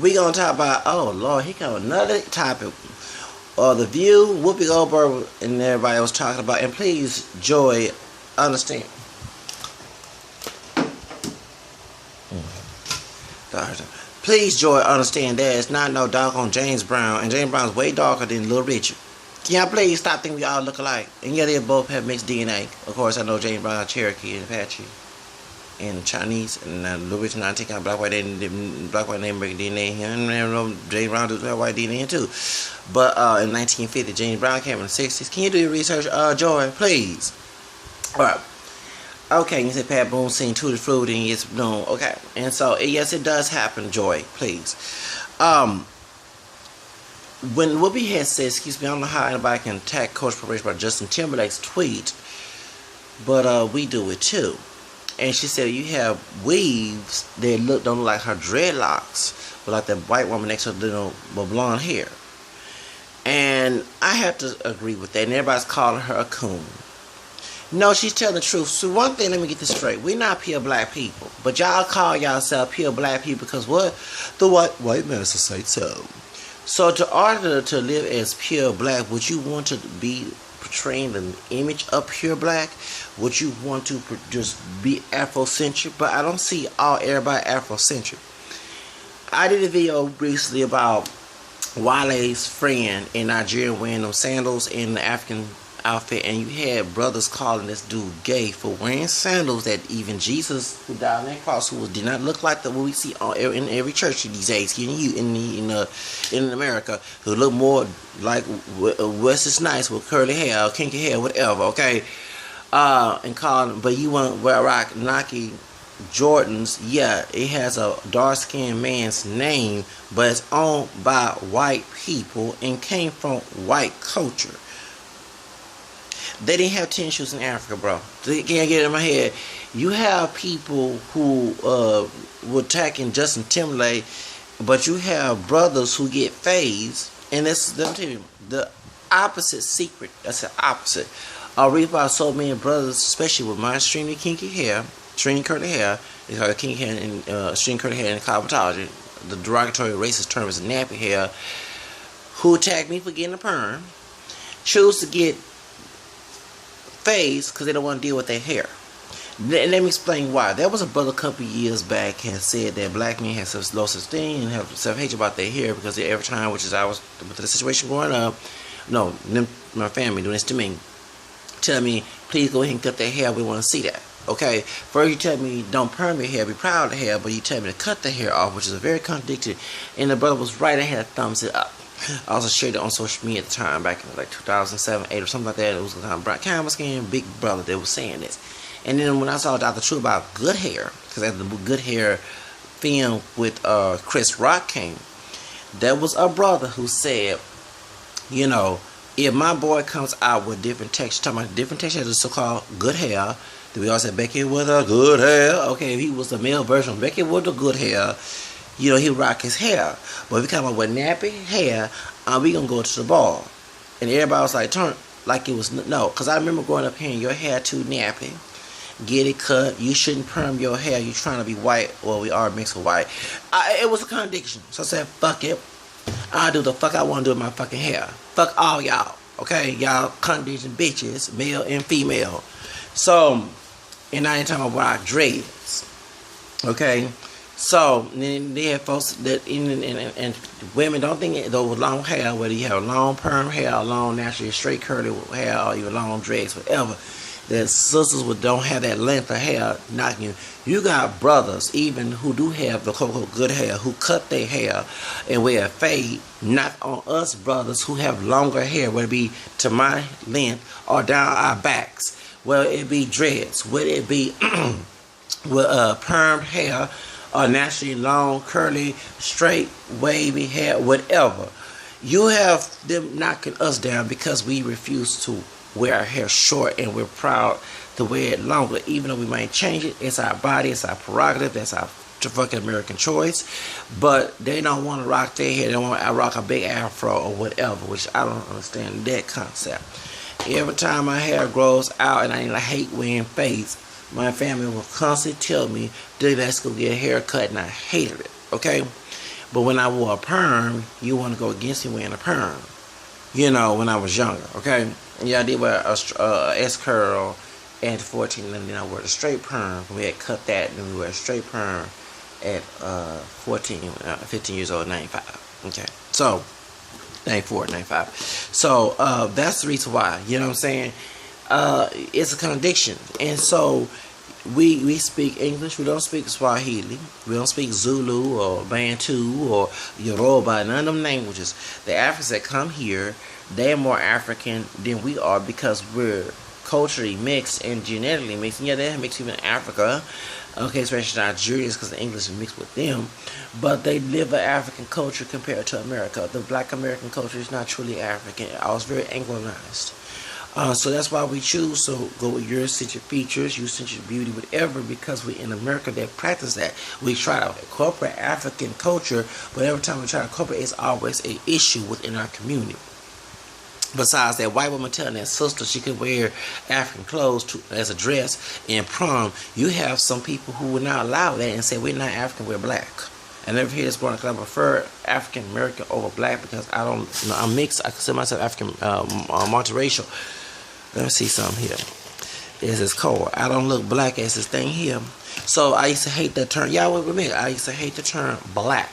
we gonna talk about, oh Lord, he got another topic. The View, Whoopi Goldberg, and everybody was talking about. And please, Joy, understand. Please, Joy, understand that it's not no dog on James Brown, and James Brown's way darker than Little Richard. Can y'all please stop thinking we all look alike? And yeah, they both have mixed DNA. Of course, I know James Brown got Cherokee and Apache and Chinese, and Little Richard not taking out black white name break DNA. And James Brown does have white DNA too. But in 1950, James Brown came in the 60s. Can you do your research, Joy, please? All right. Okay, you said Pat Boone seen Tutti Frutti and it's known. Okay, and so yes, it does happen, Joy. Please. When Whoopi had said, excuse me, I don't know how anybody can attack Coach Preparation by Justin Timberlake's tweet, but we do it too. And she said you have weaves that don't look like her dreadlocks, but like that white woman next to her with blonde hair. And I have to agree with that. And everybody's calling her a coon. No, she's telling the truth. So one thing, let me get this straight. We're not pure black people. But y'all call yourself pure black people because what? The white man say so. So to order to live as pure black, would you want to be portraying the image of pure black? Would you want to just be Afrocentric? But I don't see everybody Afrocentric. I did a video recently about Wale's friend in Nigeria wearing them sandals in the African outfit, and you had brothers calling this dude gay for wearing sandals that even Jesus, who died on that cross, who did not look like what we see in every church these days in America, who look more like Wesley Snipes with curly hair, kinky hair, whatever. Okay, and calling, but you want to wear rock Nike Jordans? Yeah, it has a dark skinned man's name, but it's owned by white people and came from white culture. They didn't have tennis shoes in Africa, bro. They can't get it in my head. You have people who were attacking Justin Timberlake, but you have brothers who get phased, and let me tell you, the opposite secret. That's the opposite. I read about so many brothers, especially with my extremely kinky hair, extremely curly hair. They call it kinky hair and extremely curly hair in cosmetology. The derogatory racist term is nappy hair. Who attacked me for getting a perm? Choose to get phase because they don't want to deal with their hair. Let me explain why. There was a brother a couple years back had said that black men have such low self-esteem and have self-hatred about their hair because every time, which is I was with the situation growing up, no, my family doing this to me, tell me, please go ahead and cut their hair, we want to see that. Okay, first you tell me don't perm your hair, be proud of the hair, but you tell me to cut the hair off, which is a very contradictory. And the brother was right, I had a thumbs it up. I also shared it on social media at the time, back in like 2007, 8 or something like that. It was kind of bright, kind of skin, big brother that was saying this. And then when I saw Dr. True about good hair, because after the good hair film with Chris Rock came, there was a brother who said, you know, if my boy comes out with different texture, talking about different texture, the so-called good hair, then we all said Becky with a good hair. Okay, if he was the male version of Becky with the good hair, you know, he rock his hair. But if we come up with nappy hair, we gonna go to the bar. And everybody was like, turn like it was no. Because I remember growing up hearing your hair too nappy. Get it cut. You shouldn't perm your hair. You trying to be white. Well, we are mixed with white. It was a contradiction. So I said, fuck it. I'll do the fuck I want to do with my fucking hair. Fuck all y'all. Okay? Y'all contradiction bitches, male and female. So, and I ain't talking about rock dreads. Okay? So, then they have folks that, and women don't think those long hair, whether you have long perm hair, or long naturally straight curly hair, or even long dreads, whatever, that sisters don't have that length of hair knocking you. You got brothers, even who do have the quote-unquote good hair, who cut their hair and wear a fade, knock on us brothers who have longer hair, whether it be to my length or down our backs, whether it be dreads, whether it be with permed hair, or naturally long, curly, straight, wavy hair, whatever. You have them knocking us down because we refuse to wear our hair short and we're proud to wear it longer. Even though we might change it, it's our body, it's our prerogative, that's our fucking American choice. But they don't want to rock their hair, they don't want to rock a big afro or whatever, which I don't understand that concept. Every time my hair grows out and I hate wearing fades, my family will constantly tell me, dude, let's go get a haircut, and I hated it, okay? But when I wore a perm, you want to go against me wearing a perm. You know, when I was younger, okay? Yeah, I did wear a S curl at 14, and then I wore a straight perm. We had cut that, and we wore a straight perm at 15 years old, 95. Okay, so 94, 95. So that's the reason why. You know what I'm saying? It's a contradiction, and so we speak English. We don't speak Swahili. We don't speak Zulu or Bantu or Yoruba. None of them languages. The Africans that come here, they're more African than we are because we're culturally mixed and genetically mixed. And yeah, they have mixed even in Africa. Okay, especially Nigerians because the English is mixed with them. But they live an African culture compared to America. The Black American culture is not truly African. I was very Anglicized. So that's why we choose to go with your essential features, your essential beauty, whatever, because we're in America that practice that. We try to incorporate African culture, but every time we try to incorporate, it's always an issue within our community. Besides that white woman telling that sister she could wear African clothes as a dress in prom, you have some people who would not allow that and say we're not African, we're black. I never hear this because I prefer African American over black because I don't, you know, I'm mixed. I consider myself African multiracial. Let me see something here. This is cold. I don't look black as this thing here. So I used to hate that term. Y'all wait with me. I used to hate the term black.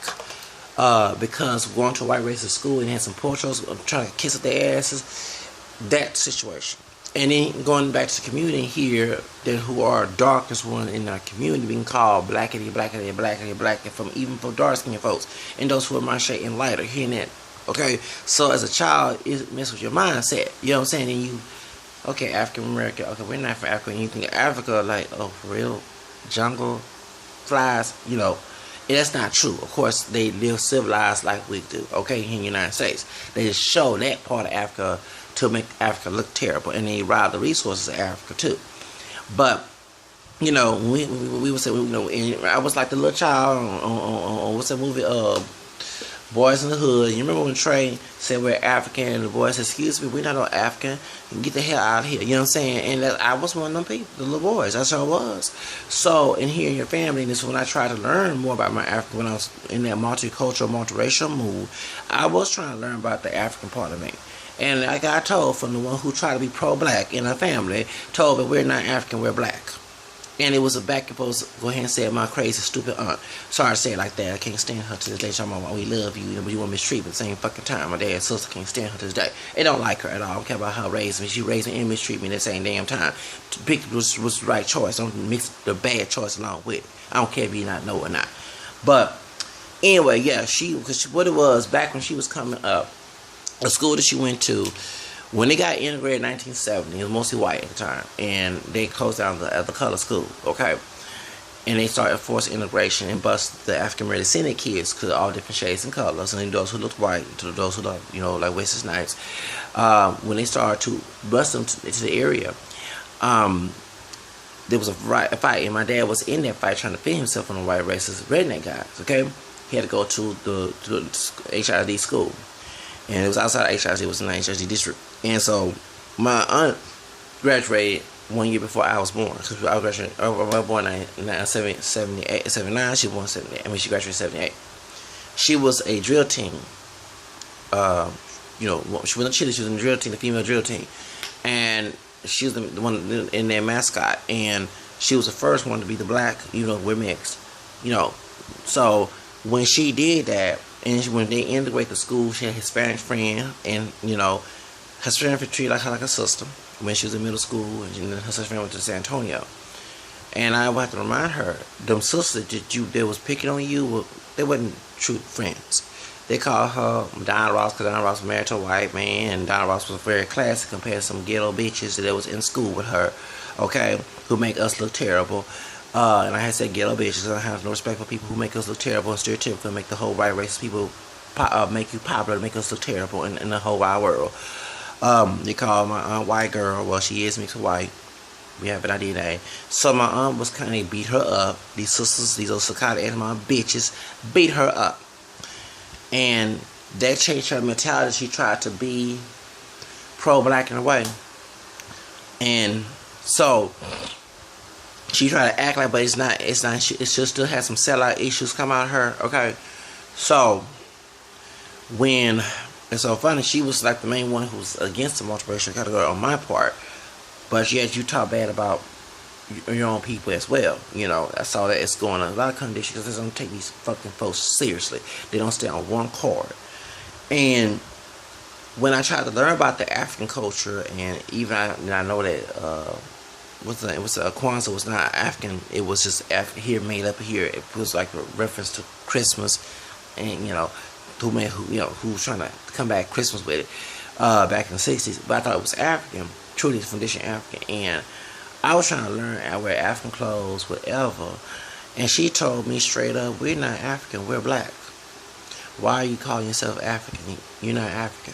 Because going to a white racist school and had some portals trying to kiss at their asses. That situation. And then going back to the community here, that who are darkest one in our community being called blackity, blackity, blackity, blackity, from even for dark skinned folks. And those who are my shade and lighter, hearing that. Okay? So as a child, it messes with your mindset. You know what I'm saying? And you, okay, African American, okay, we're not from Africa. And you think Africa, like, oh, for real? Jungle, flies, you know. And that's not true. Of course, they live civilized like we do, okay, in the United States. They just show that part of Africa to make Africa look terrible. And they rob the resources of Africa, too. But, you know, we would say, you know, and I was like the little child on what's that movie, Boys in the Hood. You remember when Trey said we're African and the boy said, excuse me, we're not no African. Get the hell out of here. You know what I'm saying? And I was one of them people, the little boys. That's how I was. So, in here in your family, and this is when I tried to learn more about my African, when I was in that multicultural, multiracial mood, I was trying to learn about the African part of me. And like I told from the one who tried to be pro-black in our family, told that we're not African, we're black. And it was a back and forth. Go ahead and say my crazy, stupid aunt. Sorry to say it like that. I can't stand her to this day. She's talking about, we love you, but you want to mistreat me at the same fucking time. My dad's sister can't stand her to this day. They don't like her at all. I don't care about her raising me. She raised me and mistreat me at the same damn time. To pick was the right choice. Don't mix the bad choice along with it. I don't care if you not know or not. But anyway, yeah, because what it was, back when she was coming up, the school that she went to, when they got integrated in 1970, it was mostly white at the time, and they closed down the color school, okay? And they started forced integration and bust the African American descendant kids, because all different shades and colors, and then those who looked white to those who looked, you know, like Wesley Snipes. When they started to bust them into the area, there was a fight, and my dad was in that fight trying to fit himself on the white racist redneck guys, okay? He had to go to the HID school. And it was outside of HID, it was in the HID district. And so my aunt graduated 1 year before I was born. Because I was born in 79, she was born in 78. I mean, she graduated in 78. She was a drill team. You know, she wasn't cheerleader, she was in the drill team, the female drill team. And she was the one in their mascot. And she was the first one to be the black, you know, we're mixed. You know, so when she did that, and when they integrate the school, she had a Hispanic friend, and, you know, her friend treated her like a sister when she was in middle school, and her sister friend went to San Antonio. And I would have to remind her, them sisters that was picking on you, they wasn't true friends. They called her Donna Ross because Donna Ross was married to a white man, and Donna Ross was very classy compared to some ghetto bitches that was in school with her, okay, who make us look terrible. And I had said ghetto bitches. I have no respect for people who make us look terrible and stereotypical and make the whole white racist people make you popular, make us look terrible in the whole wide world. They call my aunt white girl. Well, she is mixed with white. We have an DNA. So my aunt was kind of beat her up. These sisters, these old Sakata animal bitches, beat her up. And that changed her mentality. She tried to be pro-black in a way. And so she tried to act like, but it's not, she still has some sellout issues come out of her, okay? So when it's so funny, she was like the main one who was against the multiracial category on my part, but yet you talk bad about your own people as well. You know, I saw that it's going on a lot of conditions because they don't take these fucking folks seriously. They don't stay on one chord. And when I tried to learn about the African culture, and even I know that it was Kwanzaa was not African. It was just here made up here. It was like a reference to Christmas, and you know, who was trying to come back Christmas with it back in the '60s. But I thought it was African, truly from tradition African, and I was trying to learn. I wear African clothes, whatever, and she told me straight up, "We're not African. We're black. Why are you calling yourself African? You're not African."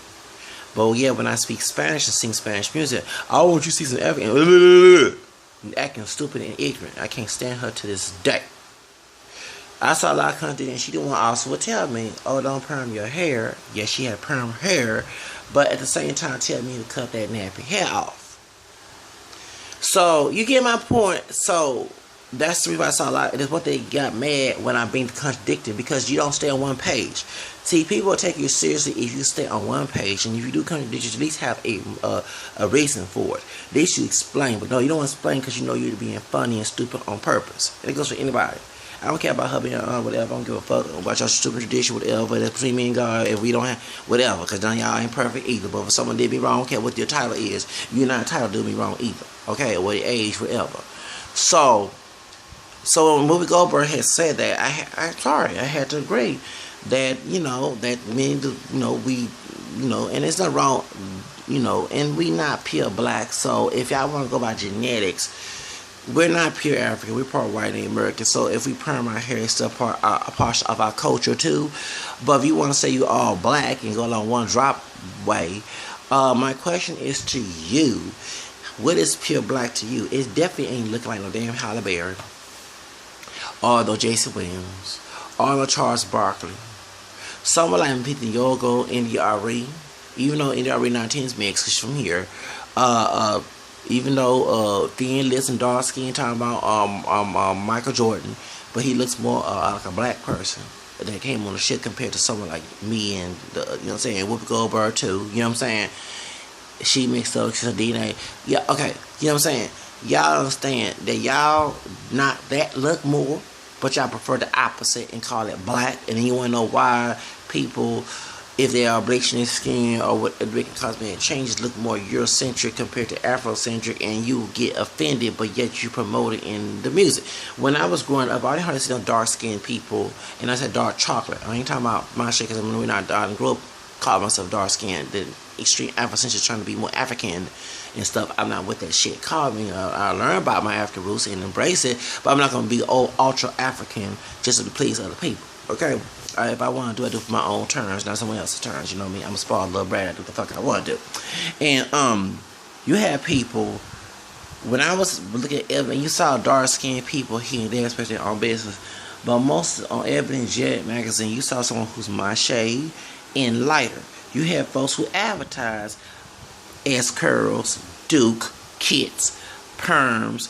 But yeah, when I speak Spanish and sing Spanish music, I want you to see some African acting stupid and ignorant. I can't stand her to this day. I saw a lot of content and she didn't want to also tell me, oh, don't perm your hair. Yes, she had perm hair, but at the same time tell me to cut that nappy hair off. So you get my point. So that's the reason I saw a lot. That's what they got mad when I'm being contradicted, because you don't stay on one page. See, people will take you seriously if you stay on one page, and if you do contradict, at least have a reason for it. At least you explain, but no, you don't explain because you know you're being funny and stupid on purpose. And it goes for anybody. I don't care about her being whatever. I don't give a fuck about your stupid tradition, whatever. That's between me and God. If we don't have whatever, because none of y'all ain't perfect either. But if someone did me wrong, I don't care what your title is. You're not entitled to do me wrong either. Okay, or your age, whatever. So when Whoopi Goldberg had said that, I had to agree that that means and it's not wrong, and we not pure black. So if y'all want to go by genetics, we're not pure African. We're part white and American. So if we perm our hair, it's still a part of our culture too. But if you want to say you all black and go along one drop way, my question is to you: what is pure black to you? It definitely ain't looking like no damn Halle Berry, or no Jesse Williams, or no Charles Barkley. Someone like Pete Yogo, NDRE, even though NDRE 19 is mixed, because she's from here. Even though thin lips and dark skin, talking about Michael Jordan, but he looks more like a black person that came on the shit compared to someone like me and Whoopi Goldberg too. You know what I'm saying? She mixed up her DNA. Yeah, okay. You know what I'm saying? Y'all understand that y'all not that look more, but y'all prefer the opposite and call it black. And then you want to know why people, if they are bleaching their skin or what making cosmetic changes, look more Eurocentric compared to Afrocentric, and you get offended, but yet you promote it in the music. When I was growing up, I didn't hardly see no dark skinned people, and I said dark chocolate. I ain't talking about my shit, because we're not dark. I grew up calling myself dark skinned. The extreme Afrocentric trying to be more African and stuff. I'm not with that shit. Call me. I learn about my African roots and embrace it, but I'm not gonna be ultra African just to please other people. Okay. If I want to do it, I do it for my own terms, not someone else's terms. You know what I mean? I'm a spoiled little brat. I do what the fuck I want to do. And you have people. When I was looking at Ebony, you saw dark skinned people here and there, especially on business. But most on Ebony Jet magazine, you saw someone who's my shade and lighter. You have folks who advertise as curls, Duke, kits, perms,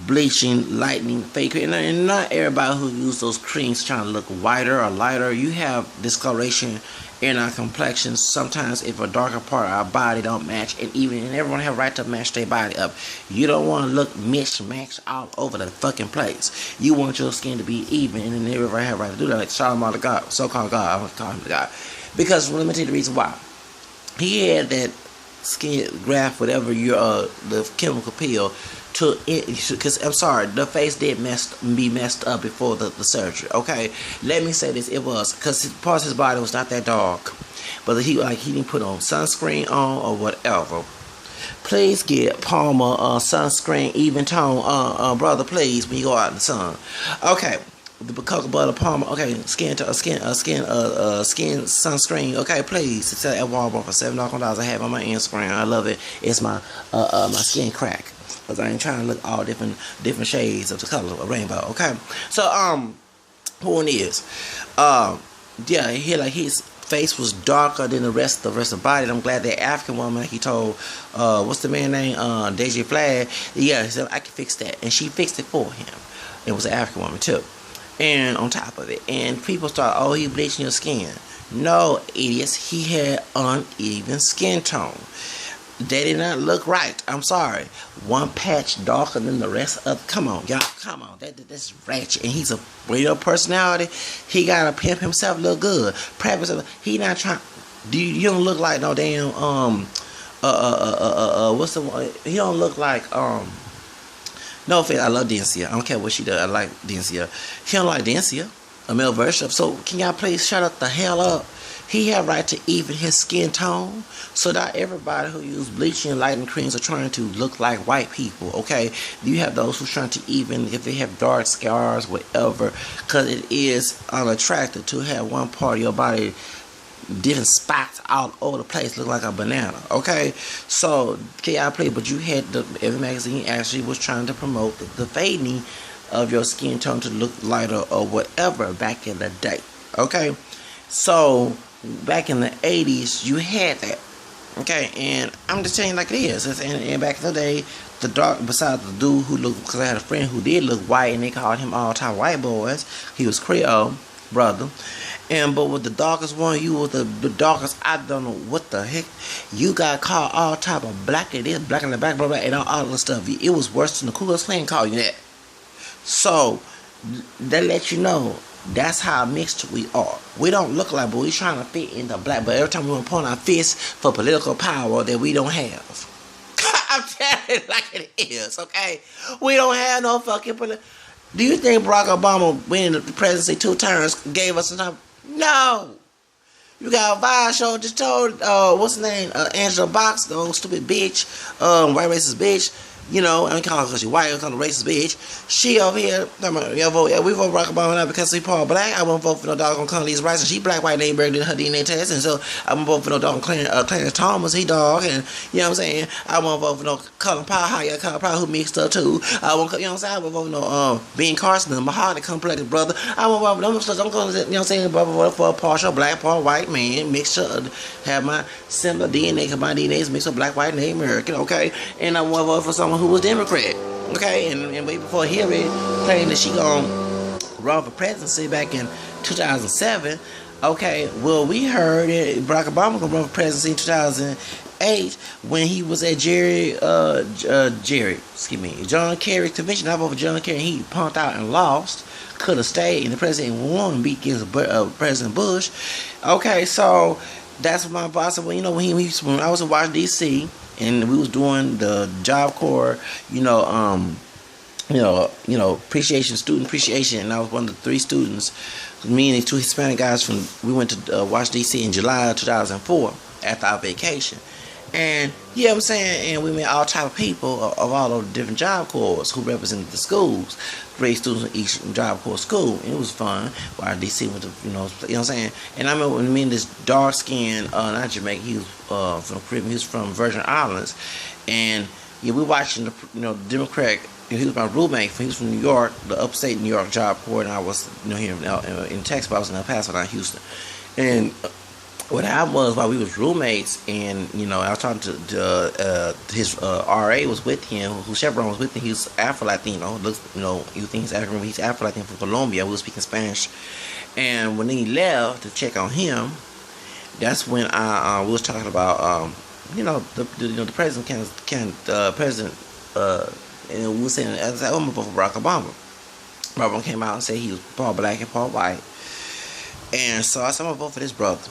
bleaching, lightening, fake, and not everybody who use those creams trying to look whiter or lighter. You have discoloration in our complexions. Sometimes if a darker part of our body don't match, and everyone have a right to match their body up. You don't want to look mismatched all over the fucking place. You want your skin to be even, and then everybody have a right to do that. Like Solomon the God, so-called God, I want to call him the God, because let me tell you the reason why. He had that skin graft, whatever the chemical peel, because I'm sorry, the face did be messed up before the surgery. Okay, let me say this: it was because parts of his body was not that dark, but he didn't put on sunscreen on or whatever. Please get Palmer sunscreen even tone, brother. Please, when you go out in the sun. Okay. The cocoa butter Palmer, okay, skin sunscreen, okay, please. It's at Walmart for $7. I have it on my Instagram. I love it. It's my my skin crack, because I ain't trying to look all different shades of the color of a rainbow. Okay, so point is, yeah, his face was darker than the rest of the body. And I'm glad that African woman, like he told, what's the man name, DJ Flag, yeah, he said I can fix that, and she fixed it for him. It was an African woman too. And on top of it, and people start, oh, he bleaching your skin. No, idiots, he had uneven skin tone. They did not look right. I'm sorry. One patch darker than the rest of. Come on, y'all. Come on. That's ratchet. And he's a real personality. He gotta pimp himself, look good. Prep himself. He not trying. You don't look like no damn what's the one? He don't look like No offense, I love Dencia. I don't care what she does. I like Dencia. He don't like Dencia, a male version. So can y'all please shut up the hell up? He had right to even his skin tone. So not everybody who use bleaching and lightening creams are trying to look like white people, okay? You have those who are trying to even, if they have dark scars, whatever, because it is unattractive to have one part of your body, different spots all over the place, look like a banana, okay? So, can y'all play? But you had every magazine actually was trying to promote the fading of your skin tone to look lighter or whatever back in the day, okay? So, back in the 80s, you had that, okay? And I'm just saying like it is. And back in the day, the dark, besides the dude who looked, because I had a friend who did look white, and they called him all time white boys. He was Creole, brother. But with the darkest one, you was the darkest. I don't know what the heck. You got called all type of black it is, black in the back, blah, blah, and all the stuff. It was worse than the Ku Klux Klan called you that. So, that let you know that's how mixed we are. We don't look like, but we trying to fit in the black. But every time we want to point our fists for political power that we don't have. I'm telling it like it is, okay? We don't have no fucking political. Do you think Barack Obama winning the presidency 2 terms gave us enough? No. You got a Vice show just told, what's his name? Angela Box, the old stupid bitch, white racist bitch. You know, I don't call her because she's white, I call her racist bitch. She over here, we vote Barack Obama now because he part black. I won't vote for no doggone Condoleezza Rice, and she black, white, name better than her DNA test, and so I won't vote for no doggone Clarence Thomas, he dog, and you know what I'm saying? I won't vote for no Colin Powell, Colin Powell who mixed up too. I won't, you know what I'm saying? I won't vote for no Ben Carson, the Mahogany complex brother. I won't vote for them stuff. I'm going to, you know what I'm saying, vote for a partial black, part white man, mixture, have my similar DNA, because my DNA is mixed with black, white, and American, okay? And I won't vote for someone who was Democrat, okay? And way before Hillary claimed that she gonna run for presidency back in 2007, okay? Well, we heard that Barack Obama gonna run for presidency in 2008 when he was at John Kerry's convention. I voted for John Kerry, and he punked out and lost. Could have stayed, and the president won, beat against President Bush. Okay, so that's what my boss said. Well, you know, when I was in Washington D.C. and we was doing the Job Corps, appreciation, student appreciation, and I was one of the 3 students. Me and the 2 Hispanic guys we went to Washington D.C. in July of 2004 after our vacation. And, you know what I'm saying, and we met all type of people of all of the different Job Corps who represented the schools, 3 students in each Job Corps school, and it was fun. While DC went to, you know what I'm saying. And I remember when me and this dark skinned, not Jamaican, he was from Caribbean, he was from Virgin Islands, and yeah, we watching the Democratic. He was my roommate. He was from New York, the upstate New York Job Corps, and I was here in Texas, but I was in El Paso, not Houston, and. What happened was while we was roommates, and I was talking to his RA was with him, who chaperone was with him. He was Afro Latino. Looks, you think he's African, but he's Afro Latino from Colombia. We was speaking Spanish, and when he left to check on him, that's when we was talking about the president and we were saying as I vote for Barack Obama. Barack Obama came out and said he was part black and part white, and so I said I'm gonna vote for this brother.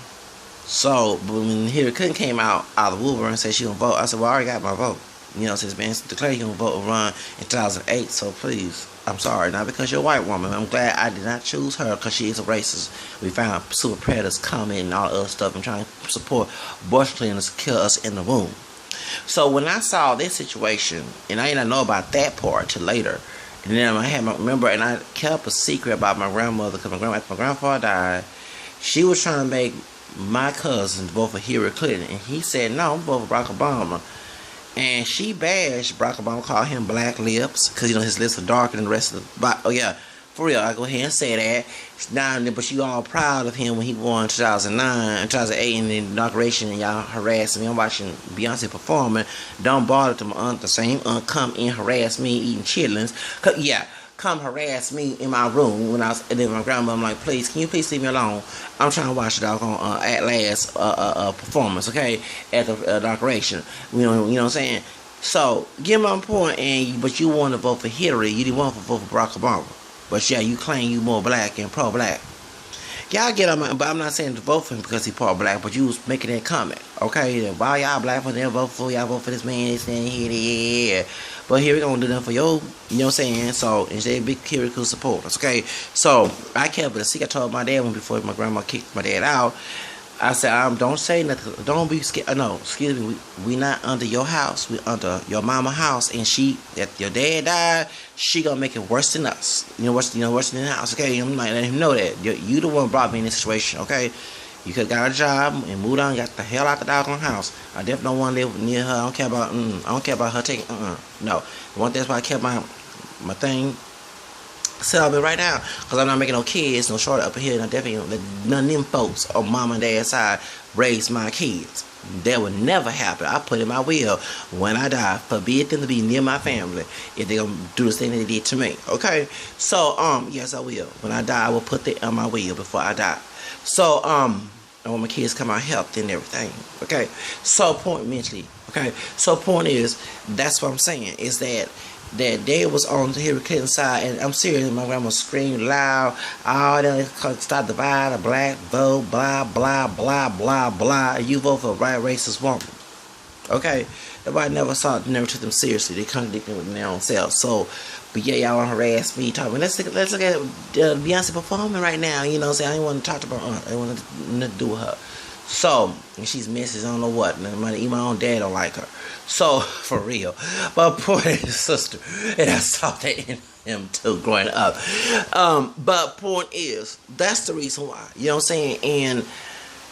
So, but when Hillary Clinton came out of the woodwork and said she gonna vote, I said, well, I already got my vote. Since Ben declared he gonna vote and run in 2008, so please, I'm sorry, not because you're a white woman. I'm glad I did not choose her because she is a racist. We found super predators coming and all the other stuff and trying to support abortion clinics to kill us in the womb. So when I saw this situation, and I didn't know about that part till later, and then I had and I kept a secret about my grandmother because my grandfather died. She was trying to make my cousin vote for Hillary Clinton, and he said no, I'm voting for Barack Obama. And she bashed Barack Obama, called him black lips because his lips are darker than the rest of the body. Oh yeah, for real, I go ahead and say that. Now, but she all proud of him when he won 2009, 2008 in the inauguration, and y'all harassing me. I'm watching Beyonce performing. Don't bother to the same come and harass me eating chitlins. Yeah. come harass me in my room when I was, and then my grandma, I'm like, please, can you please leave me alone? I'm trying to watch the doggone At Last performance, okay, at the inauguration. You know what I'm saying? So, get my point, but you want to vote for Hillary, you didn't want to vote for Barack Obama. But yeah, you claim you more black and pro-black. Y'all get on my, but I'm not saying to vote for him because he part black, but you was making that comment, okay? Why y'all black for them vote for, y'all vote for this man, this thing, yeah. But here we gonna do that for you know what I'm saying? So, instead of big critical supporters, okay? So, I kept it a secret. I told my dad when before my grandma kicked my dad out, I said, don't say nothing, don't be scared, no, excuse me, we not under your house, we under your mama house, and if your dad died, she gonna make it worse than us, worse than the house, okay? I'm like, letting him know that, you the one brought me in this situation, okay? You could've got a job and moved on, got the hell out the doggone house. I definitely don't want to live near her, I don't care about her taking, no, that's why I kept my thing celibate right now, because I'm not making no kids, no short up here, and I definitely none of them folks on mom and dad's side raise my kids. That would never happen. I put in my will, when I die, forbid them to be near my family if they gonna do the thing that they did to me. Okay, so yes, I will. When I die, I will put that on my will before I die. So I want my kids to come out healthy and everything. Okay, so point mentally. Okay, so point is, that's what I'm saying, is that they was on Hillary Clinton's side, and I'm serious, my grandma screamed loud, stop the divide, a black vote, blah, blah, blah, blah, blah, you vote for a white racist woman. Okay? Nobody never took them seriously. They contradicted with their own selves. So, but yeah, y'all want to harass me, talking. Let's look at Beyonce performing right now, you know what I'm saying? I didn't want to talk about her. I didn't want nothing to do with her. So, and she's Mrs. I don't know what. Even my own dad don't like her. So, for real. But poor sister. And I saw that in him too growing up. But point is, that's the reason why. You know what I'm saying? And,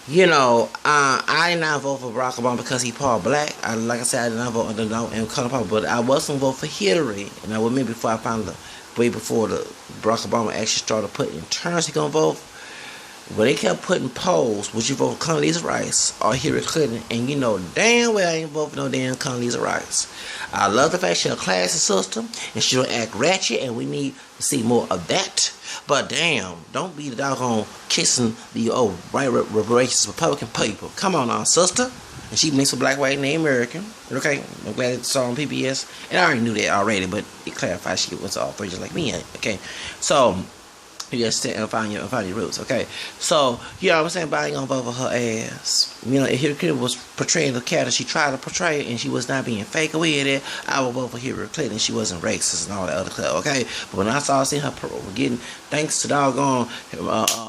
I did not vote for Barack Obama because he part black. Like I said, I did not vote under and color pop, but I wasn't vote for Hillary. And I would maybe before I found way before the Barack Obama actually started putting in terms he gonna vote. But they kept putting polls, would you vote for Condoleezza Rice or Hillary Clinton? And you know damn well I ain't vote for no damn Condoleezza Rice. I love the fact she's a classy sister and she don't act ratchet, and we need to see more of that. But damn, don't be the doggone kissing the old right racist Republican people. Come on now, sister. And she mixed with black, white, and American. Okay, I'm glad it's on PBS. And I already knew that already, but it clarified she was all three just like me. Okay, so you just sit and find your roots, okay? So, you know what I'm saying? But I ain't gonna vote for her ass. If Hillary Clinton was portraying the character she tried to portray and she was not being fake with it, I would vote for Hillary Clinton. She wasn't racist and all that other stuff, okay? But when I saw seeing her getting, thanks to doggone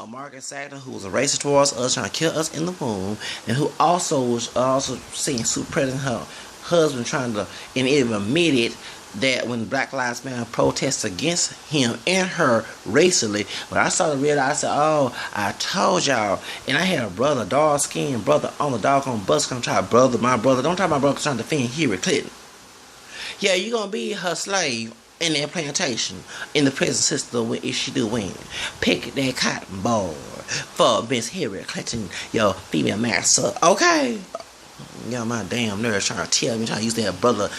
Margaret Sanger, who was a racist towards us, trying to kill us in the womb, and who also was seeing Super President, her husband, trying to, and it admitted that when Black Lives Matter protests against him and her racially, when I started to realize, I said, oh, I told y'all. And I had a brother, dark-skinned brother, on the doggone bus, come try my brother, don't try my brother trying to defend Hillary Clinton. Yeah, you're going to be her slave in that plantation, in the prison system, if she do win. Pick that cotton ball for Miss Hillary Clinton, your female master, okay? My damn nerves trying to tell me, trying to use that brother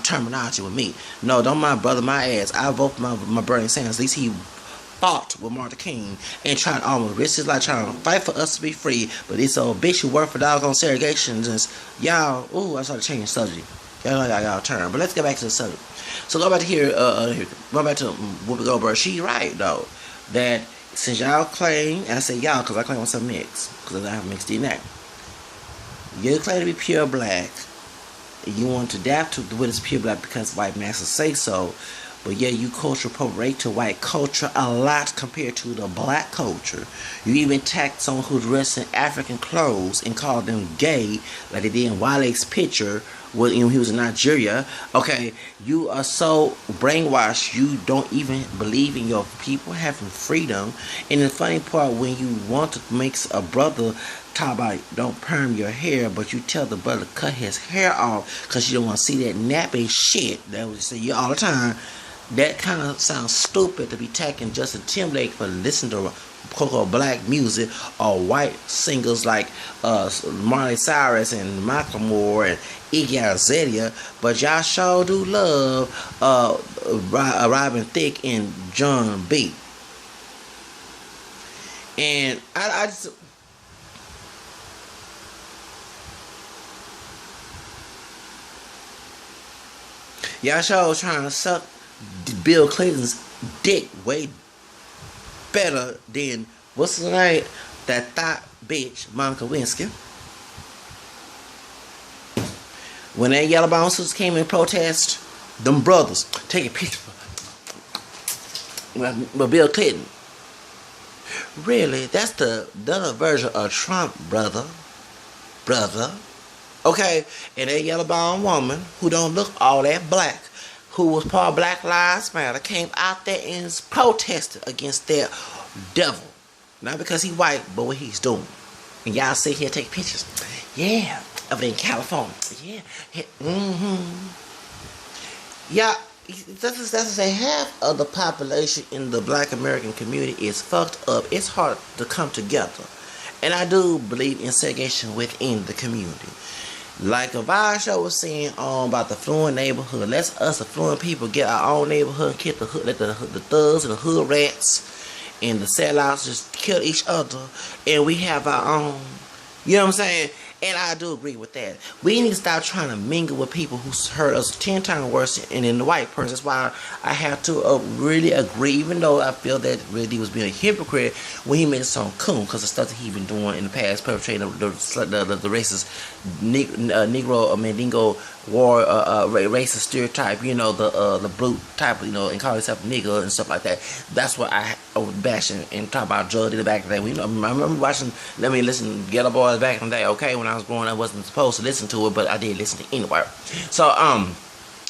terminology with me. No, don't my brother my ass. I vote for my Bernie Sanders. At least he fought with Martin King and trying to almost risk his life trying to fight for us to be free. But this old bitch who work for doggone segregation, just y'all. Ooh, I started changing subject. Y'all know y'all got to turn. But let's get back to the subject. So go back to here. Go back to Whoopi Goldberg. She right though that since y'all claim, and I say y'all because I claim myself mixed because I have mixed DNA. You claim to be pure black. You want to adapt to what is pure black because white masters say so. But yeah, you culture appropriate to white culture a lot compared to the black culture. You even attacked someone who's dressed in African clothes and called them gay, like they did in Wale's picture when he was in Nigeria. Okay, you are so brainwashed you don't even believe in your people having freedom. And the funny part, when you want to make a brother talk about don't perm your hair, but you tell the brother to cut his hair off because you don't want to see that nappy shit that we say you all the time. That kind of sounds stupid to be attacking Justin Timberlake for listening to quote-unquote black music or white singers like Miley Cyrus and Macklemore and Iggy Azalea, but y'all sure do love Robin Thicke and John B. And I just... Y'all sure trying to suck Bill Clinton's dick way better than, what's the name? That thought bitch, Monica Lewinsky. When that yellow bone sisters came in protest, them brothers taking pictures with Bill Clinton. Really? That's the other version of Trump, brother. Okay? And that yellow bone woman who don't look all that black, who was part of Black Lives Matter, came out there and protested against that devil. Not because he white, but what he's doing. And y'all sit here and take pictures. Yeah. Over there in California. Yeah. Yeah. That's to say, half of the population in the black American community is fucked up. It's hard to come together. And I do believe in segregation within the community. Like a vibe show was saying about the affluent neighborhood. Let's us affluent people get our own neighborhood and kill the hood, let the thugs and the hood rats and the sellouts just kill each other, and we have our own. You know what I'm saying? And I do agree with that. We need to stop trying to mingle with people who hurt us 10 times worse than the white person. That's why I have to really agree, even though I feel that really was being a hypocrite when he made a song coon, because the stuff that he been doing in the past, perpetrating the racist Negro, Mandingo war, racist stereotype, you know, the blue type, you know, and call himself nigger and stuff like that. That's what I was bashing and talking about drugs in the back of that. You know, I remember watching, listen, Ghetto Boys back in the day, okay, when I was growing up, I wasn't supposed to listen to it, but I did listen to it anyway. So,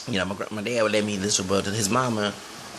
you know, my dad would let me listen, but his mama,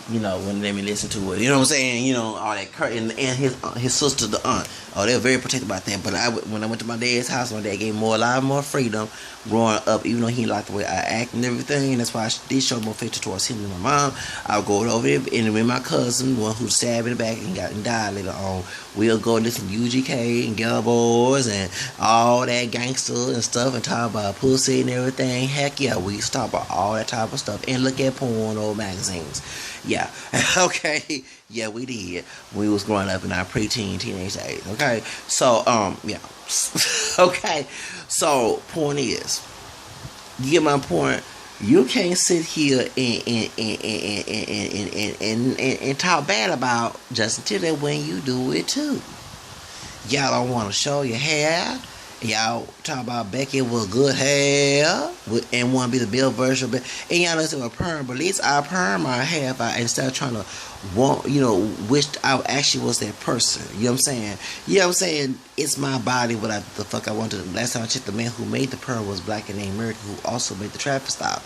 you know, wouldn't let me listen to it. You know what I'm saying? You know, all that and his sister, the aunt. Oh, they were very protective about that. But when I went to my dad's house, my dad gave me a lot more freedom growing up, even though he liked the way I act and everything. And that's why I did show more affection towards him than my mom. I would go over there, and with my cousin, the one who stabbed in the back and died later on, we'll go listen to UGK and Ghetto Boys and all that gangster and stuff and talk about pussy and everything. Heck yeah, we used to talk about all that type of stuff and look at porn or magazines. Yeah. Okay. Yeah, we did. We was growing up in our preteen, teenage days. Okay. So, yeah. Okay. So, point is, you get my point. You can't sit here and talk bad about Justin Timberlake when you do it too. Y'all don't want to show your hair. Y'all talk about Becky with good hair and want to be the Bill version, and y'all know it's a perm, but at least I perm my hair instead of trying to wish I actually was that person. You know what I'm saying? You know what I'm saying? It's my body, what the fuck I wanted. Last time I checked, the man who made the perm was black and named American, who also made the traffic stop.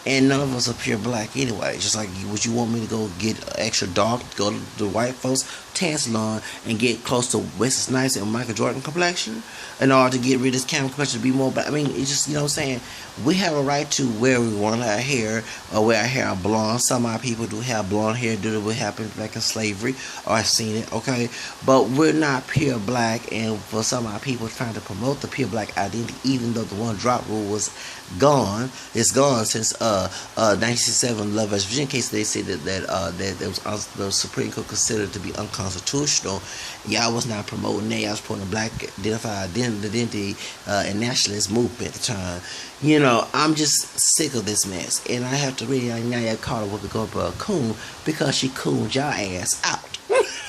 And none of us are pure black anyway. Just like, would you want me to go get extra dark, go to the white folks tan salon and get close to Wesley Snipes and Michael Jordan complexion in order to get rid of this camel complexion to be more black? I mean, it's just, you know what I'm saying? We have a right to wear we want our hair or wear our hair blonde. Some of our people do have blonde hair due to what happened back in slavery, or I've seen it, okay? But we're not pure black, and for some of our people trying to promote the pure black identity, even though the one drop rule was gone, it's gone since 1967 Love vs. Virginia case. They said that was the Supreme Court considered to be unconstitutional. Y'all was not promoting that. Y'all was promoting black identity and nationalist movement at the time. You know, I'm just sick of this mess, and I have to really now call her Whoopi Goldberg a coon because she cooned y'all ass out.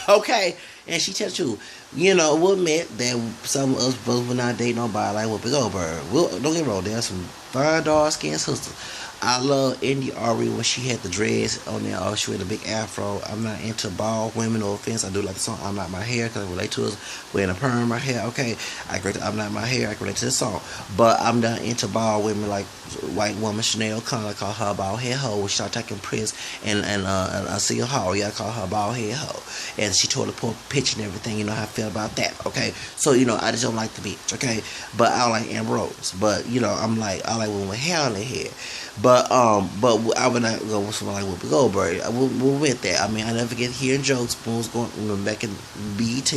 Okay, and she tells you, you know, we'll admit that some of us brothers will not date nobody like Whoopi Goldberg. Don't get me wrong, there's some fine dark skinned sisters. I love Indy Ari when she had the dreads on there, or she had a big afro. I'm not into bald women, no offense. I do like the song I'm Not My Hair because I relate to us wearing a perm in my hair. Okay, I agree to I'm Not My Hair, I can relate to this song. But I'm not into bald women like white woman Chanel Connor, call her a bald head hoe when she started taking Prince and Seal Hall. Yeah, I call her a bald head hoe. And she tore the poor pitch and everything. You know how I feel about that. Okay, so you know I just don't like the bitch. Okay, but I don't like Amber Rose. But you know I like like women with hair on their head. But I would not go with someone like Whoopi Goldberg. We're with that. I mean, I never get hearing jokes. When I was going back in BET.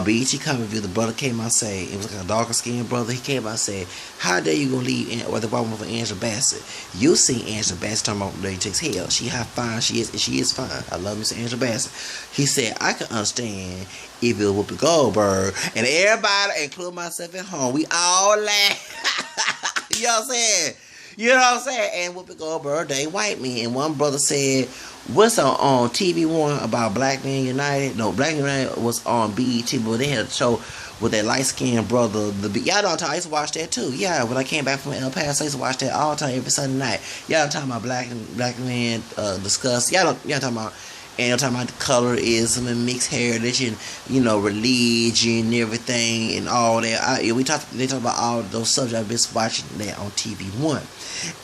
BET Comic View, the brother came out and said, it was like a darker skinned brother, he came out and said, how dare you gonna leave or the woman for Angela Bassett? You see Angela Bassett talking about Lady Takes Hell. She how fine she is, and she is fine. I love Miss Angela Bassett. He said, I can understand if it was Whoopi Goldberg, and everybody, including myself at home, we all laugh. You know what I'm saying? You know what I'm saying? And Whoopi Goldberg, they white men. And one brother said, what's on TV One about Black Men United? No, Black Men United was on BET, but they had a show with that light-skinned brother. Y'all know I used to watch that too. Yeah, when I came back from El Paso, I used to watch that all the time, every Sunday night. Y'all talking about black men discuss. Y'all talking about, and y'all talking about the colorism and mixed heritage and, you know, religion and everything and all that. They talk about all those subjects. I've been watching that on TV One.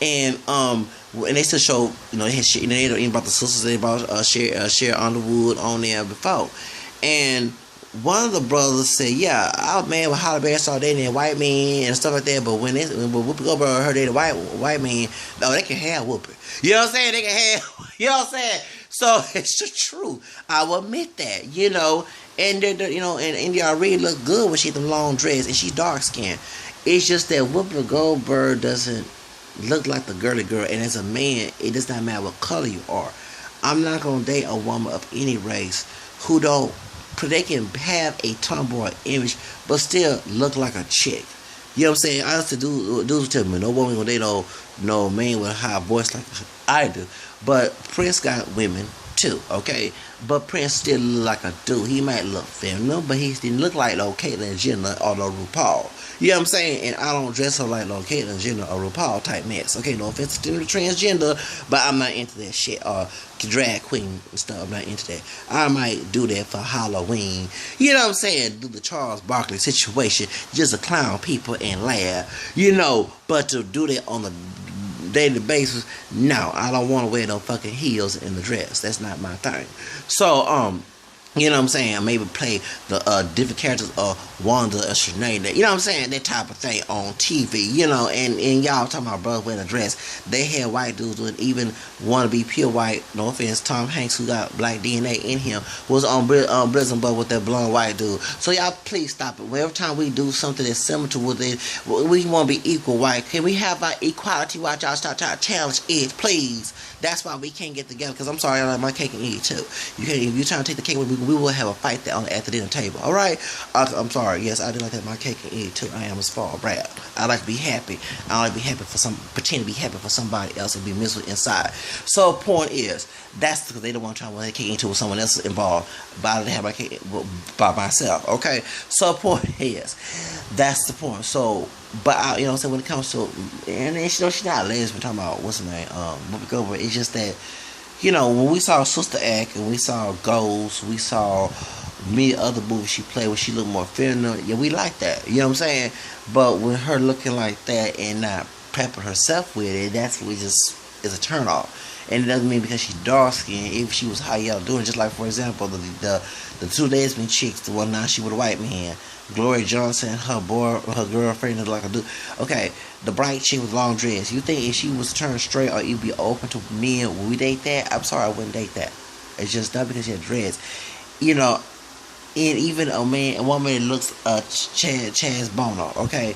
And they still show, you know, they had shit, you know, they about the sisters, they about Cher Underwood on there before. And one of the brothers said, yeah, our man with Holly Berry saw dating white men and stuff like that, but when Whoopi Goldberg heard they the white man, no, they can have Whoopi. You know what I'm saying? They can have, you know what I'm saying? So it's the truth. I will admit that, you know. And you know, and India really look good when she had them long dreads and she's dark skinned. It's just that Whoopi Goldberg doesn't look like the girly girl, and as a man, it does not matter what color you are. I'm not gonna date a woman of any race who don't. They can have a tomboy image, but still look like a chick. You know what I'm saying? I used to do tell me no woman gonna date no man with a high voice like I do. But Prince got women too, okay? But Prince still look like a dude. He might look feminine, but he didn't look like no Caitlyn Jenner or no RuPaul. You know what I'm saying? And I don't dress up like no Caitlyn Jenner or RuPaul type mess. Okay, no offense to the transgender, but I'm not into that shit. Or drag queen and stuff, I'm not into that. I might do that for Halloween. You know what I'm saying? Do the Charles Barkley situation, just to clown people and laugh. You know, but to do that on a daily basis, no, I don't want to wear no fucking heels in the dress. That's not my thing. So, you know what I'm saying? Maybe play the different characters of Wanda or Sinead. You know what I'm saying? That type of thing on TV. You know, and y'all talking about brothers wearing a dress. They had white dudes who even want to be pure white. No offense, Tom Hanks, who got black DNA in him, was on Prison Bus with that blonde white dude. So y'all please stop it. Every time we do something that's similar to what we want to be equal white. Can we have our equality? Watch y'all start trying to challenge it, please. That's why we can't get together. Because I'm sorry, I like my cake and eat it too. If you're trying to take the cake with me, we will have a fight at the dinner table. All right? I'm sorry. Yes, I do like that my cake and eat it too. I am a spoiled brat. I like to be happy. I like to be happy pretend to be happy for somebody else and be miserable inside. So point is, that's because they don't want to try to have cake and eat it with someone else involved. But I didn't have my cake by myself. Okay? So point is, that's the point. So, but you know what I'm saying, when it comes to, and you know, she's not a lesbian, talking about what's her name, Whoopi Goldberg. It's just that, you know, when we saw Sister Act and we saw Ghost, we saw many other movies she played where she looked more feminine, yeah, we like that. You know what I'm saying? But with her looking like that and not prepping herself with it, that's what just is a turn off. And it doesn't mean because she's dark skinned, if she was how y'all doing, just like for example the two lesbian chicks, the one now she with a white man, Gloria Johnson, her girlfriend is like a dude. Okay, the bright chick with long dress. You think if she was turned straight or you'd be open to men, would we date that? I'm sorry, I wouldn't date that. It's just not because she had dreads. You know, and even a woman that looks Chaz Bono, okay?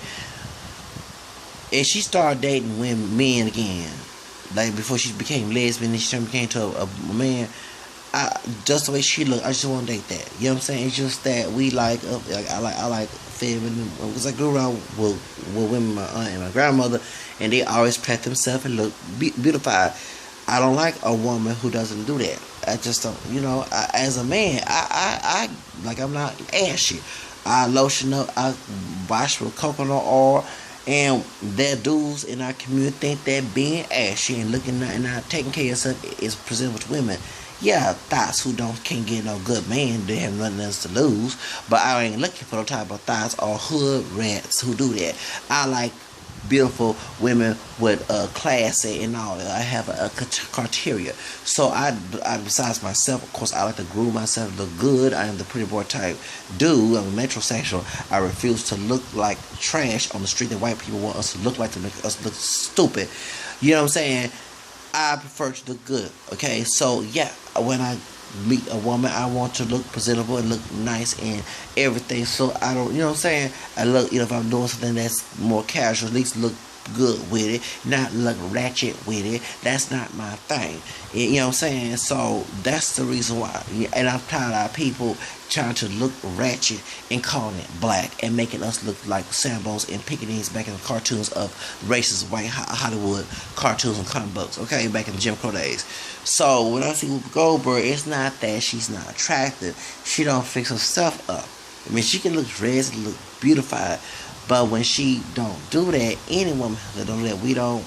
And she started dating men again, like before she became lesbian and she became to a man. Just the way she look, I just want to date that. You know what I'm saying? It's just that we like I like feminine, because I grew around with women, my aunt and my grandmother, and they always prep themselves and look beautified. I don't like a woman who doesn't do that. I just don't, you know. As a man, I like, I'm not ashy. I lotion up. I wash with coconut oil. And there are dudes in our community think that being ashy and looking and not taking care of yourself is presented to women. Yeah, thoughts who can't get no good man, they have nothing else to lose. But I ain't looking for the type of thoughts or hood rats who do that. I like beautiful women with classy and all that. I have a criteria. So I besides myself, of course, I like to groom myself, look good. I am the pretty boy type dude. I'm a metrosexual. I refuse to look like trash on the street that white people want us to look like, to make us look stupid. You know what I'm saying? I prefer to look good. Okay, so yeah, when I meet a woman, I want to look presentable and look nice and everything. So I don't, you know what I'm saying? I look, if I'm doing something that's more casual, at least look good with it, not look ratchet with it. That's not my thing. You know what I'm saying? So that's the reason why. And I'm tired of people trying to look ratchet and calling it black and making us look like Sambos and Pekingese back in the cartoons of racist white Hollywood cartoons and comic books, okay, back in the Jim Crow days. So when I see Whoopi Goldberg, it's not that she's not attractive. She don't fix herself up. I mean, she can look dressed, look beautified, but when she don't do that, any woman that don't do that, we don't.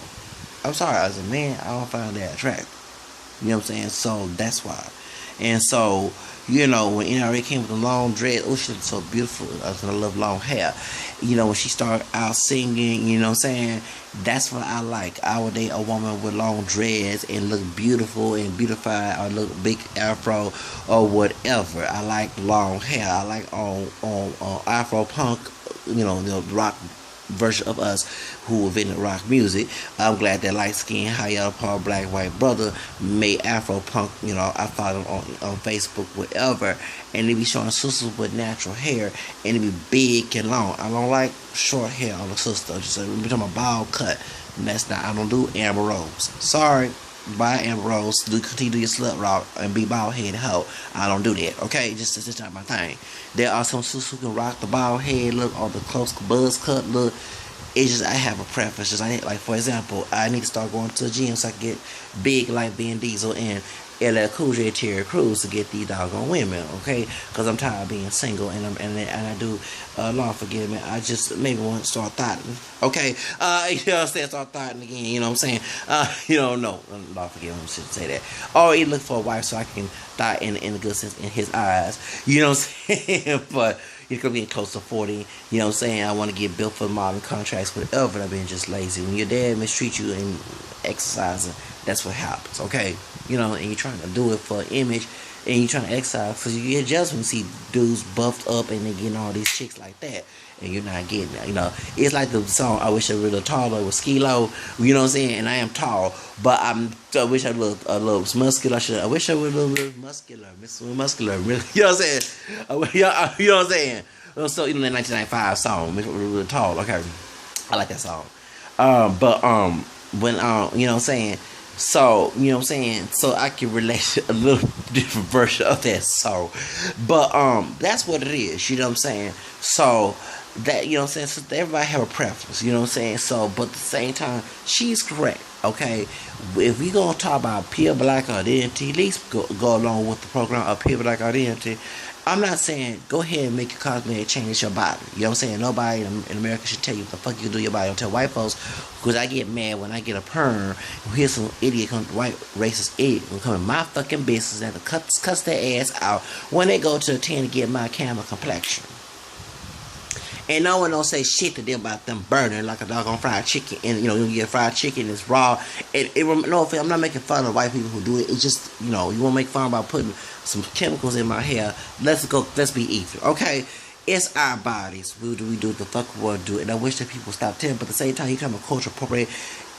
I'm sorry, as a man, I don't find that attractive. You know what I'm saying? So that's why. And so, you know, when NRA came with the long dread, oh, she looked so beautiful. I love long hair. You know, when she started out singing, you know what I'm saying? That's what I like. I would date a woman with long dreads and look beautiful and beautified, or look big afro or whatever. I like long hair. I like on Afro punk, you know, the rock version of us who invented rock music. I'm glad that light skinned, high yellow, Paul, black, white brother made Afro punk. You know, I follow him on Facebook, whatever, and they be showing sisters with natural hair and it be big and long. I don't like short hair on a sister. Just we talking about bald cut. And that's not. I don't do Amber Rose. Sorry. Buy Amber Rose, continue to do your slut rock and be bald head hoe. I don't do that, okay? Just not my thing. There are some sisters who can rock the bald head look or the close buzz cut look. It's just I have a preference. Just like for example, I need to start going to the gym so I can get big like Vin Diesel and LL Cool J, Terry Crews to get these doggone women, okay? Because I'm tired of being single and I do, Lord forgive me, I just maybe want to start thotting, okay? You know what I'm saying? Start thotting again, you know what I'm saying? You don't know, Lord forgive me, I shouldn't say that. Or he look for a wife so I can thot in the good sense in his eyes, you know what I'm saying? But you're going to be close to 40, you know what I'm saying? I want to get built for modern contracts, whatever, I've been just lazy. When your dad mistreat you and exercising, that's what happens, okay? You know, and you're trying to do it for an image, and you're trying to exercise, because you get jealous when you see dudes buffed up and they getting all these chicks like that, and you're not getting it. You know, it's like the song "I Wish I Were a Little Taller" with Skee-Lo. You know what I'm saying? And I am tall, but I wish I was a little muscular. I wish I was a little muscular, really. You know what I'm saying? You know what I'm saying? So you know that 1995 song, "Wish I Were a Little Tall." Okay, I like that song. When you know what I'm saying. So, you know what I'm saying? So I can relate a little different version of that song. But that's what it is, you know what I'm saying? So that, you know what I'm saying? So everybody have a preference, you know what I'm saying? So, but at the same time, she's correct, okay? If we gonna talk about pure black identity, at least go along with the program of pure black identity. I'm not saying go ahead and make your cosmetic change your body. You know what I'm saying? Nobody in America should tell you what the fuck you do your body. Don't tell white folks, because I get mad when I get a perm. Here's some idiot, white racist idiot will come in my fucking business and cuss their ass out when they go to the tent to get my camera complexion. And no one don't say shit to them about them burning like a doggone fried chicken. And you know, you get fried chicken, it's raw. No, I'm not making fun of white people who do it. It's just, you know, you want to make fun about putting some chemicals in my hair. Let's be even, okay? It's our bodies. We do the fuck we want to do. And I wish that people stop telling. But at the same time, you come with culture appropriate.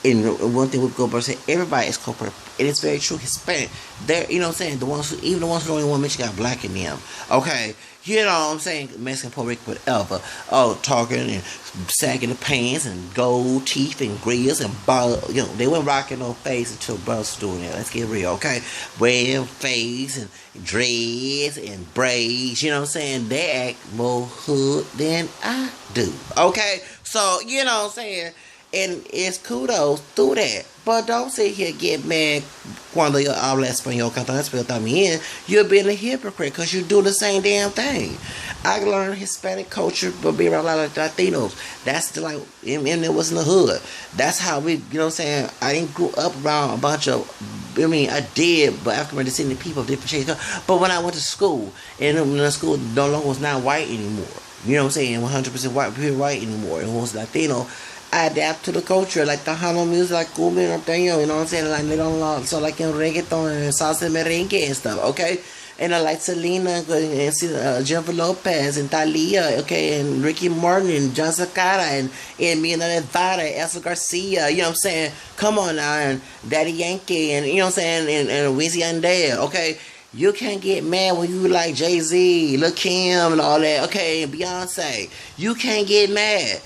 And one thing Whoopi Goldberg said, everybody is corporate. And it's very true. Hispanic. They're, you know what I'm saying? Even the ones who don't even want to mention got black in them. Okay? You know what I'm saying? Mexican, Puerto Rican, whatever. Oh, talking and sagging the pants and gold teeth and grills and you know, they weren't rocking no face until brothers doing that. Let's get real, okay? Wearing face and dreads and braids, you know what I'm saying? They act more hood than I do, okay? So, you know what I'm saying? And it's kudos through that. But don't sit here and get mad cuando yo hablo español, canto español también. You're being a hypocrite because you do the same damn thing. I learned Hispanic culture but being around a lot of Latinos. That's like, and it was in the hood. That's how we, you know what I'm saying? I didn't grow up around a bunch of, I mean, I did, but African descendant people of different shades. But when I went to school, and the school no longer was not white anymore. You know what I'm saying? 100% white, pure white anymore. It was Latino. I adapt to the culture, like the Hano music, like cumbia norteño, you know what I'm saying? Like, they don't, so like in reggaeton and salsa merengue and stuff, okay? And I like Selena and Jennifer Lopez and Thalia, okay, and Ricky Martin and John Sakata and me and Nevada, Elsa Garcia, you know what I'm saying? Come on now, and Daddy Yankee, and you know what I'm saying, and Weezy Yandel, okay? You can't get mad when you like Jay-Z, Lil' Kim, and all that, okay, and Beyonce. You can't get mad.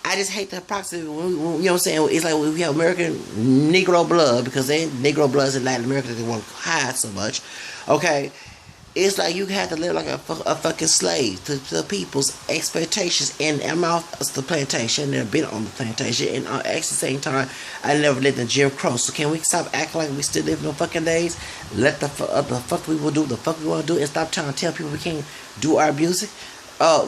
I just hate the hypocrisy. You know what I'm saying? It's like we have American Negro blood, because they Negro bloods in Latin America that they want to hide so much. Okay? It's like you have to live like a fucking slave to the people's expectations. And I'm off the plantation. Never been on the plantation. And at the same time, I never lived in Jim Crow. So can we stop acting like we still live in the fucking days? Let the fuck we will do the fuck we want to do, and stop trying to tell people we can't do our music.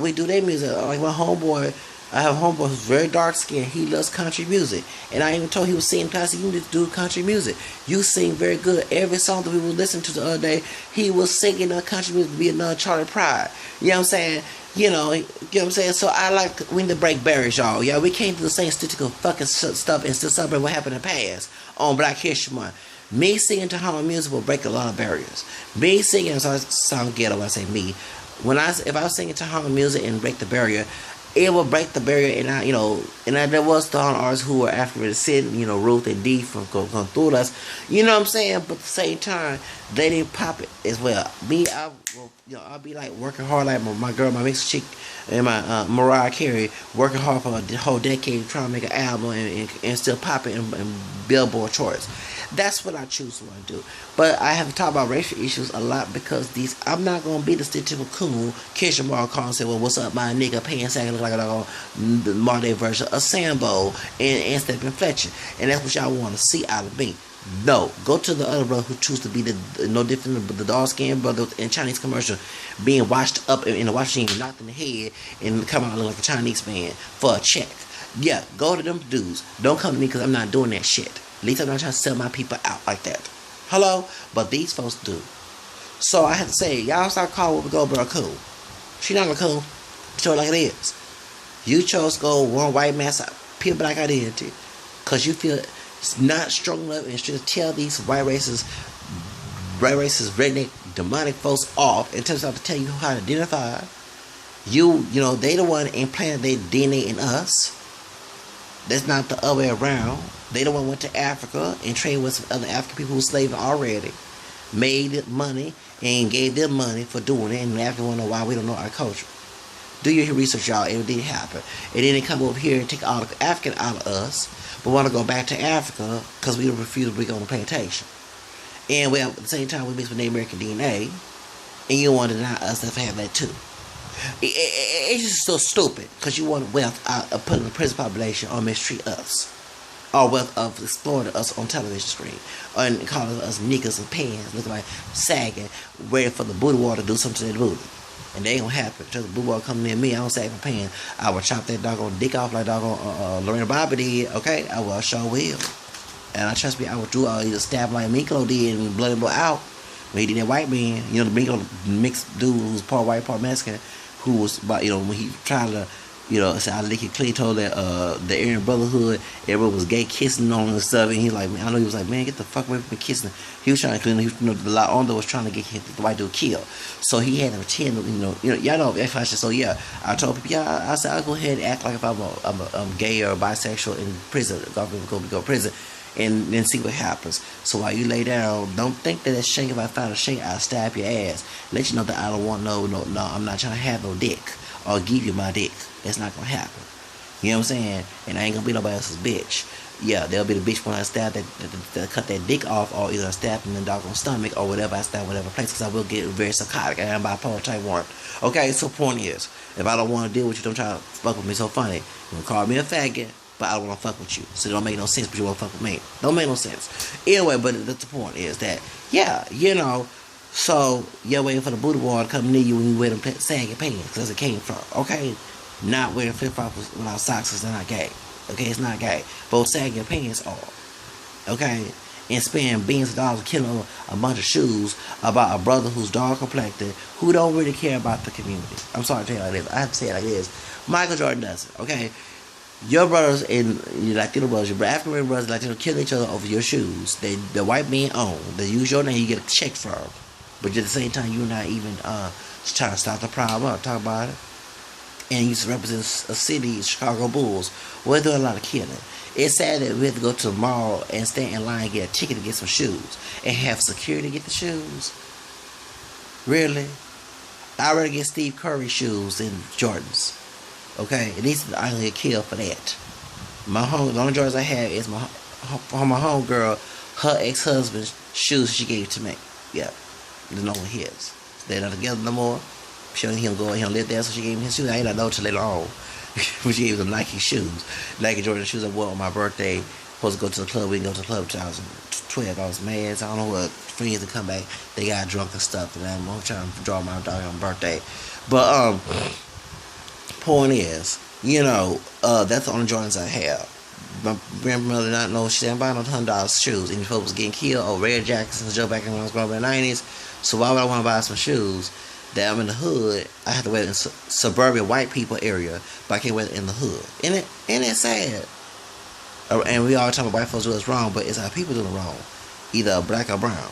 We do their music. Like my homeboy, I have a homeboy who's very dark skinned. He loves country music. And I even told he was singing class. You need to do country music. You sing very good. Every song that we were listening to the other day, he was singing country music to be another Charlie Pride. You know what I'm saying? You know what I'm saying? So I like, we need to break barriers, y'all. Yeah, we can't do the same statistical fucking stuff and still celebrate what happened in the past on Black History Month. Me singing to Harlem music will break a lot of barriers. Me singing, so I sound ghetto when I say me. If I was singing to Harlem music and break the barrier, it will break the barrier. And there was the artists who were after sitting, Ruth and D from Conturas, you know what I'm saying? But at the same time, they didn't pop it as well. Me, I'll be like working hard, like my girl, my mixed chick, and my Mariah Carey, working hard for a whole decade trying to make an album and still pop it in Billboard charts. That's what I choose to want to do. But I have to talk about racial issues a lot, because I'm not going to be the stereotypical cool Keisha Moore call and say, well, what's up, my nigga, pants sagging, look like the modern day version of Sambo and Stephen Fletcher. And that's what y'all want to see out of me. No, go to the other brother who choose to be no different than the dark-skinned brother in Chinese commercial, being washed up in a washing machine, knocked in the head, and come out looking like a Chinese man for a check. Yeah, go to them dudes. Don't come to me, because I'm not doing that shit. At least I'm not trying to sell my people out like that. Hello? But these folks do. So I have to say, y'all start calling Whoopi Goldberg cool. She not a cool. Show it like it is. You chose to go one white man's pure black identity because you feel it's not strong enough and should tell these white racist, redneck, demonic folks off and tell them to tell you how to identify. They the one implanted their DNA in us. That's not the other way around. They the one went to Africa and traded with some other African people who were slaving already, made money and gave them money for doing it, and Africa want to know why we don't know our culture. Do your research, y'all. It didn't happen. And then they come over here and take all the African out of us, but want to go back to Africa because we refuse to bring on the plantation. And at the same time, we mix with Native American DNA, and you want to deny us that have that too. It's just so stupid, because you want wealth out of putting the prison population or mistreat us, or wealth of exploiting us on television screen, and calling us niggas and pants, looking like sagging, waiting for the booty water to do something to their booty. And they ain't gonna happen. Until the booty water come near me, I don't sag my pants. I will chop that doggone dick off like doggone Lorena Bobby did. Okay, I will, sure will. And trust me, I would do either stab like Miko did and blood him out when he did that white man. The Miko mixed dude who was part white, part Mexican, who was about, when he tried to, say I lick it clean, told that the Aryan Brotherhood, everyone was gay kissing on and stuff, and he like, man, I know he was like, man, get the fuck away from me kissing. He was trying to clean, the La Onda was trying to get the white dude killed, so he had to pretend, y'all know if I should. So yeah, I told people, yeah, I said I'll go ahead and act like if I'm gay or bisexual in prison, go to prison, and then see what happens. So while you lay down, don't think that it's shank. If I find a shank, I'll stab your ass. Let you know that I don't want no, I'm not trying to have no dick or give you my dick. That's not gonna happen. You know what I'm saying? And I ain't gonna be nobody else's bitch. Yeah, they'll be the bitch when I stab that cut that dick off, or either I stab in the doggone stomach or whatever. I stab whatever place, because I will get very psychotic. I am bipolar type 1. Okay, so point is, if I don't want to deal with you, don't try to fuck with me. So funny, you gonna call me a faggot, but I don't want to fuck with you. So it don't make no sense, but you want to fuck with me. Don't make no sense. Anyway, but the point is that, yeah, so you're waiting for the booty wall to come near you when you wear them sagging pants, because it came from. Okay, not wearing flip-flops without socks is not gay. Okay, it's not gay. Both sagging pants are. Okay, and spending billions of dollars killing a bunch of shoes about a brother who's dark complected, who don't really care about the community. I'm sorry to tell you like this. I have to say it like this. Michael Jordan doesn't. Okay. Your brothers and your Latino brothers, your African American brothers, Latino killing each other over your shoes. The white men own. They use your name, you get a check from. But at the same time, you're not even trying to stop the problem or talk about it. And you used to represent a city, Chicago Bulls. We're doing a lot of killing. It's sad that we have to go to the mall and stand in line and get a ticket to get some shoes. And have security get the shoes. Really? I'd rather get Steve Curry shoes than Jordans. Okay? At least I only get killed for that. The only Jordans I have is my homegirl, her ex-husband's shoes she gave to me. Yeah. There's no one his. They're not together no more. She don't go and he'll live there, so she gave him his shoes. I ain't know till later on. But she gave him Nike shoes. Nike Jordan shoes I wore on my birthday. Supposed to go to the club. We didn't go to the club in 2012. I was mad. I don't know what. Friends to come back. They got drunk and stuff. And I'm trying to draw my dog on birthday. But, point is, that's the only Jordans I have. My grandmother did not know she didn't buy no $100 shoes. And folks was getting killed or red jackets and Joe back when I was growing up in the 90s. So why would I want to buy some shoes that I'm in the hood? I have to wear it in suburban white people area, but I can't wear it in the hood. And it's sad. And we all talk about white folks do what's wrong, but it's our people doing it wrong. Either black or brown.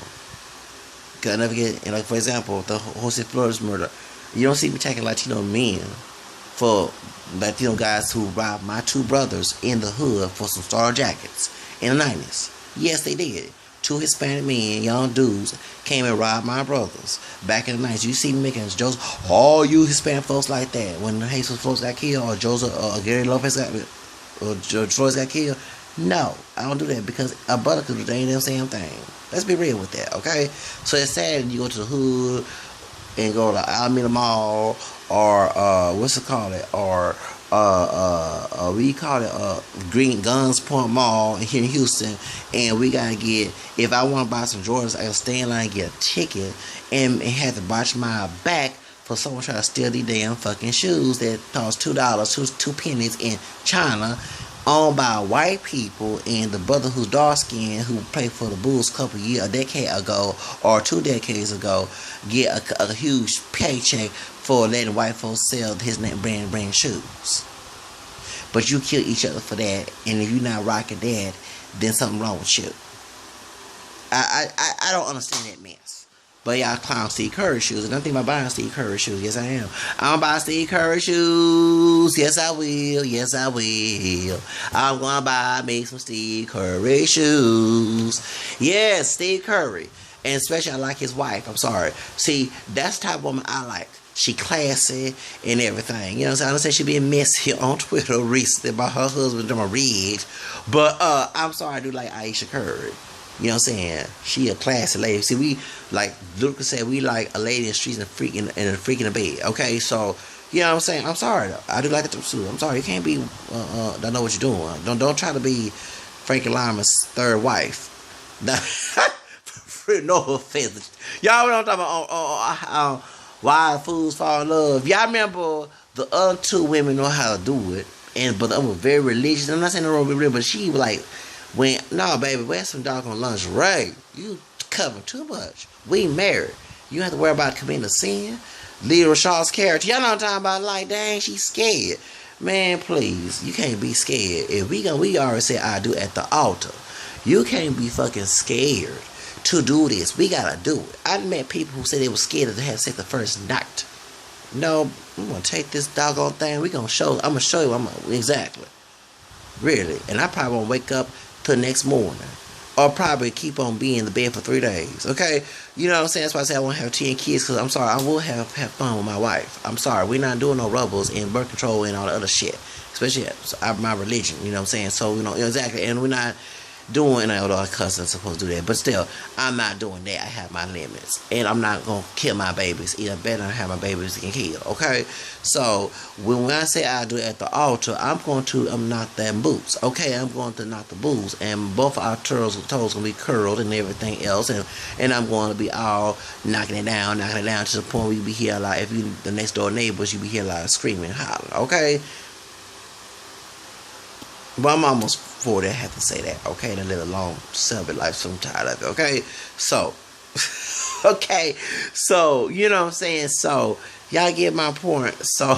Cause I never get, for example, the Jose Flores murder. You don't see me taking Latino men for Latino guys who robbed my two brothers in the hood for some star jackets in the 90s. Yes, they did. Two Hispanic men, young dudes, came and robbed my brothers back in the 90s. You see me making jokes, all you Hispanic folks like that. When Jesus Flores got killed, or Joseph, or Gary Lopez or George Flores got killed. No, I don't do that because a brother could do the damn same thing. Let's be real with that, okay? So it's sad when you go to the hood and go to Alameda Mall or what's it called? Or we call it Green Guns Point Mall here in Houston, and we gotta get, if I want to buy some Jordans, I gotta stay in line and get a ticket and have to watch my back for someone trying to steal these damn fucking shoes that cost $2, two pennies in China, owned by white people, and the brother who's dark skinned who played for the Bulls a decade ago or 2 decades ago, get a huge paycheck for letting white folks sell his brand shoes. But you kill each other for that, and if you're not rocking that, then something wrong with you. I don't understand that mess. But y'all clown Steve Curry shoes. And I'm thinking about buying Steve Curry shoes. Yes, I am. I'm buying Steve Curry shoes. Yes, I will. Yes, I will. I'm going to buy me some Steve Curry shoes. Yes, Steve Curry. And especially I like his wife. I'm sorry. See, that's the type of woman I like. She classy and everything. You know what I'm saying? I don't say she being messy on Twitter recently about her husband doing a rig. But I'm sorry, I do like Aisha Curry. You know what I'm saying? She a classy lady. See, we, like Lucas said, we like a lady in the streets and a freak in the bed. Okay, so, you know what I'm saying? I'm sorry, though. I do like the suit. I'm sorry. You can't be, don't know what you're doing. Don't try to be Frankie Lyman's third wife. No offense. Y'all know what I'm talking about? Why fools fall in love. Y'all remember the other two women know how to do it, but the other was very religious. I'm not saying they're wrong with religion, but she was like, no, baby, wear some doggone lingerie. You cover too much. We married. You have to worry about committing a sin. Leah Rashad's character. Y'all know what I'm talking about? Like, dang, she's scared. Man, please. You can't be scared. If we already said I do at the altar. You can't be fucking scared to do this. We gotta do it. I met people who said they were scared to have sex the first night. No, I'm gonna take this doggone thing. I'm gonna show you. Exactly. Really. And I probably won't wake up till next morning. Or probably keep on being in the bed for 3 days. Okay? You know what I'm saying? That's why I say I won't have 10 kids. Because I'm sorry, I will have fun with my wife. I'm sorry. We're not doing no rubbles and birth control and all the other shit. Especially my religion. You know what I'm saying? So, exactly. And we're not doing all our cousins supposed to do that. But still, I'm not doing that. I have my limits. And I'm not going to kill my babies. Either better than have my babies get killed. Okay? So, when I say I do it at the altar, I'm going to knock them boots. Okay? I'm going to knock the boots. And both our toes going to be curled and everything else. And I'm going to be all knocking it down to the point where you be here like, if you the next door neighbors, you be here like screaming, hollering. Okay? But I'm almost 40, I have to say that, okay? And I live a long, celibate life, so I'm tired of it, okay? So, okay, so, you know what I'm saying? So, Y'all get my point. So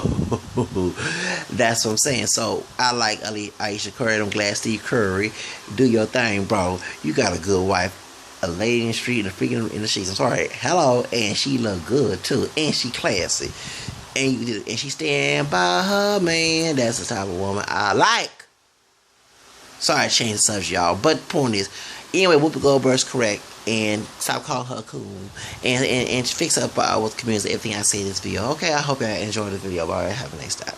that's what I'm saying. So I like Aisha Curry. I'm glad Steve Curry. Do your thing, bro. You got a good wife. A lady in the street and a freaking in the sheets. I'm sorry. Hello. And she look good too. And she classy. And she stand by her man. That's the type of woman I like. Sorry I changed the subject, y'all. But the point is, anyway, Whoopi Goldberg's correct. And stop calling her cool. And fix up with community everything I say in this video. Okay, I hope y'all enjoyed the video. Alright, have a nice time.